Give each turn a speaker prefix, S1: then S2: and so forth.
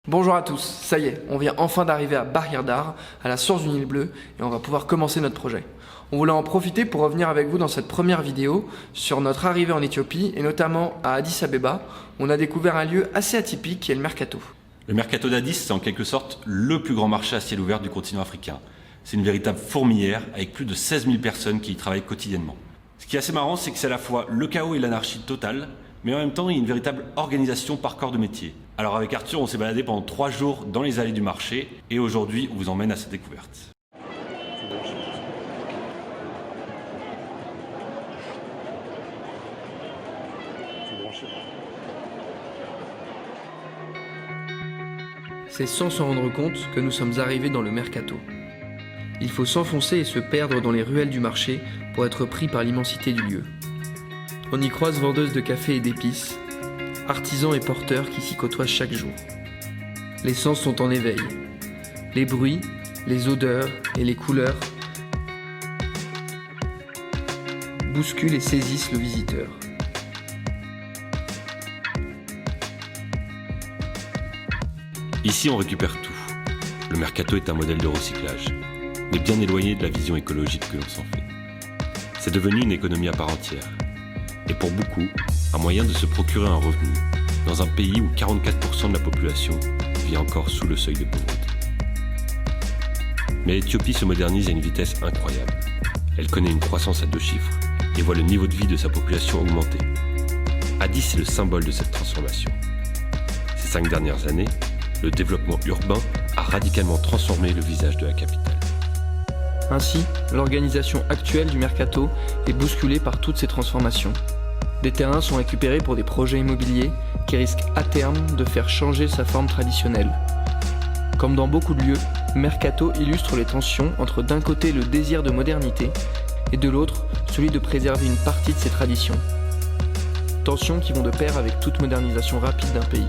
S1: Bonjour à tous, ça y est, on vient enfin d'arriver à Bahir Dar, à la source du Nil Bleu, et on va pouvoir commencer notre projet. On voulait en profiter pour revenir avec vous dans cette première vidéo sur notre arrivée en Éthiopie, et notamment à Addis Abeba, où on a découvert un lieu assez atypique qui est le Mercato.
S2: Le Mercato d'Addis, c'est en quelque sorte le plus grand marché à ciel ouvert du continent africain. C'est une véritable fourmilière avec plus de 16 000 personnes qui y travaillent quotidiennement. Ce qui est assez marrant, c'est que c'est à la fois le chaos et l'anarchie totale, mais en même temps, il y a une véritable organisation par corps de métier. Alors avec Arthur, on s'est baladé pendant 3 jours dans les allées du marché et aujourd'hui, on vous emmène à cette découverte.
S1: C'est sans s'en rendre compte que nous sommes arrivés dans le Mercato. Il faut s'enfoncer et se perdre dans les ruelles du marché pour être pris par l'immensité du lieu. On y croise vendeuses de café et d'épices, artisans et porteurs qui s'y côtoient chaque jour. Les sens sont en éveil. Les bruits, les odeurs et les couleurs bousculent et saisissent le visiteur.
S2: Ici, on récupère tout. Le Mercato est un modèle de recyclage, mais bien éloigné de la vision écologique que l'on s'en fait. C'est devenu une économie à part entière. Et pour beaucoup, un moyen de se procurer un revenu dans un pays où 44% de la population vit encore sous le seuil de pauvreté. Mais l'Éthiopie se modernise à une vitesse incroyable. Elle connaît une croissance à 2 chiffres et voit le niveau de vie de sa population augmenter. Addis est le symbole de cette transformation. Ces 5 dernières années, le développement urbain a radicalement transformé le visage de la capitale.
S1: Ainsi, l'organisation actuelle du Mercato est bousculée par toutes ces transformations. Des terrains sont récupérés pour des projets immobiliers qui risquent à terme de faire changer sa forme traditionnelle. Comme dans beaucoup de lieux, Mercato illustre les tensions entre d'un côté le désir de modernité et de l'autre celui de préserver une partie de ses traditions. Tensions qui vont de pair avec toute modernisation rapide d'un pays.